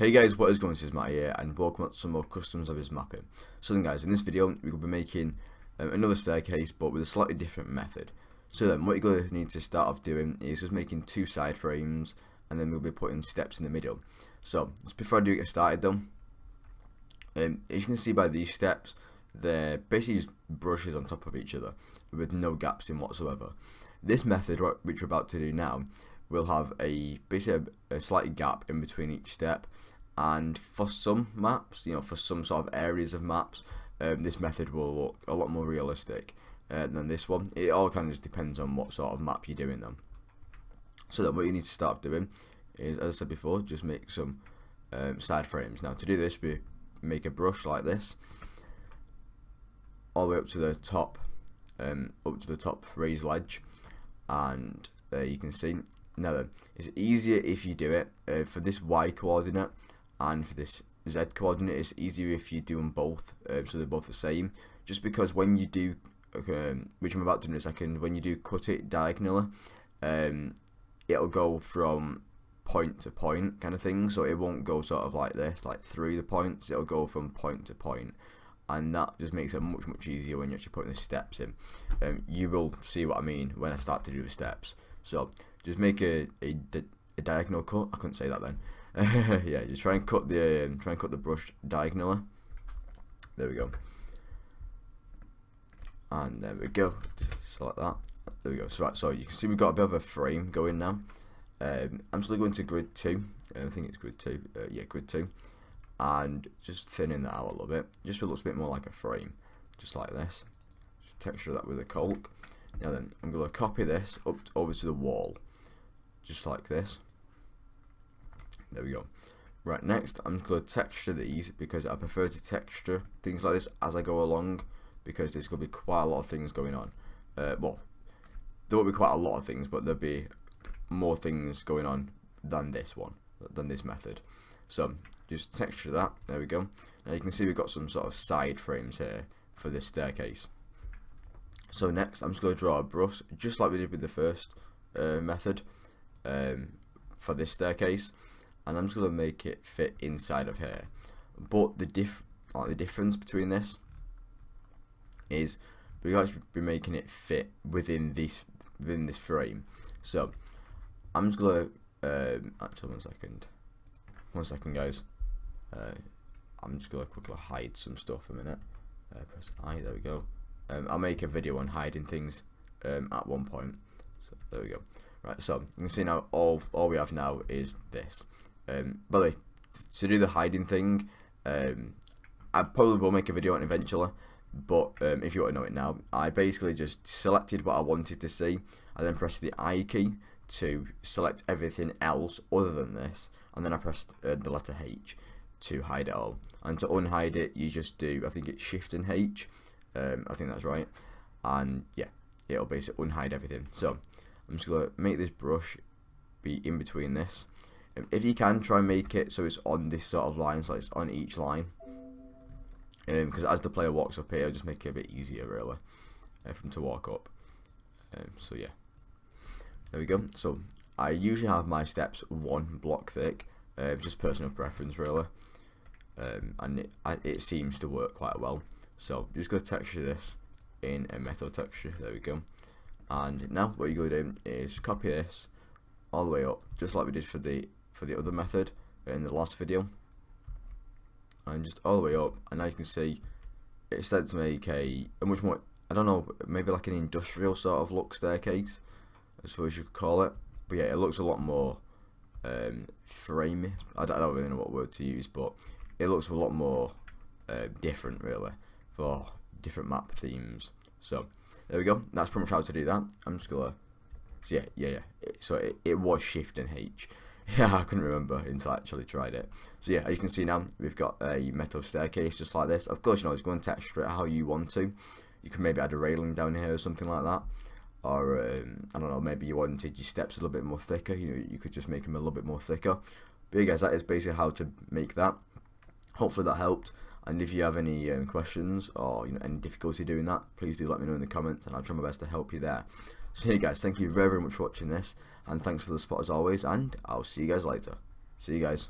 Hey guys, what is going on? This is Matt here, and welcome to some more customs of his mapping. So then guys, in this video we will be making another staircase, but with a slightly different method. So then what you're going to need to start off doing is just making two side frames, and then we'll be putting steps in the middle. So just before I do get started though, as you can see by these steps, they're basically just brushes on top of each other with no gaps in whatsoever. This method, which we're about to do now, will have basically a slight gap in between each step, and for some maps, for some sort of areas of maps, this method will look a lot more realistic than this one. It all kind of just depends on what sort of map you're doing then. So then what you need to start doing is, as I said before, just make some side frames. Now to do this, we make a brush like this all the way up to the top raised ledge, and there you can see. Now then, it's easier if you do it for this Y coordinate and for this Z coordinate. It's easier if you do them both, so they're both the same. Just because when you do, which I'm about to do in a second, when you do cut it diagonally, it'll go from point to point kind of thing. So it won't go sort of like this, like through the points. It'll go from point to point, and that just makes it much easier when you're actually putting the steps in. You will see what I mean when I start to do the steps. So just make a diagonal cut. I couldn't say that then. Yeah, just try and cut the brush diagonally. There we go. And there we go. Just like that. There we go. So right, so you can see we've got a bit of a frame going now. I'm still going to grid 2. I think it's grid 2. Yeah, grid 2. And just thinning that out a little bit, just so it looks a bit more like a frame, just like this. Just texture that with a caulk. Now then, I'm going to copy this up over to the wall, just like this. There we go. Right, next I'm just going to texture these, because I prefer to texture things like this as I go along, because there's going to be quite a lot of things going on. Well, there won't be quite a lot of things, but there'll be more things going on than this method. So just texture that. There we go. Now you can see we've got some sort of side frames here for this staircase. So next I'm just going to draw a brush, just like we did with the first method for this staircase, and I'm just going to make it fit inside of here. But the difference between this is we're actually be making it fit within this frame. So I'm just going to actually one second guys. I'm just going to quickly hide some stuff a minute. Press I, there we go. I'll make a video on hiding things at one point. So there we go. Right, so you can see now all we have now is this. By the way, to do the hiding thing, I probably will make a video on it eventually, but if you want to know it now, I basically just selected what I wanted to see, and then pressed the I key to select everything else other than this, and then I pressed the letter H to hide it all. And to unhide it, you just do, I think it's Shift and H. I think that's right, and yeah, it'll basically unhide everything. So I'm just gonna make this brush be in between this. If you can, try and make it so it's on this sort of line, so it's on each line, because as the player walks up here, it'll just make it a bit easier really for them to walk up. So yeah, there we go. So I usually have my steps 1 block thick, just personal preference really, and it seems to work quite well. So just go texture this in a metal texture. There we go. And now what you're going to do is copy this all the way up, just like we did for the other method in the last video, and just all the way up. And now you can see it's said to make a much more, I don't know, maybe like an industrial sort of look staircase, I suppose you could call it. But yeah, it looks a lot more framey. I don't really know what word to use, but it looks a lot more different really, for different map themes. So there we go. That's pretty much how to do that. I'm just gonna, so yeah. So it was Shift and H. Yeah, I couldn't remember until I actually tried it. So yeah, as you can see now, we've got a metal staircase just like this. Of course, it's going to texture it how you want to. You can maybe add a railing down here or something like that, or I don't know, maybe you wanted your steps a little bit more thicker. You could just make them a little bit more thicker. But yeah, guys, that is basically how to make that. Hopefully that helped. And if you have any questions or any difficulty doing that, please do let me know in the comments, and I'll try my best to help you there. So yeah guys, thank you very much for watching this, and thanks for the support as always, and I'll see you guys later. See you guys.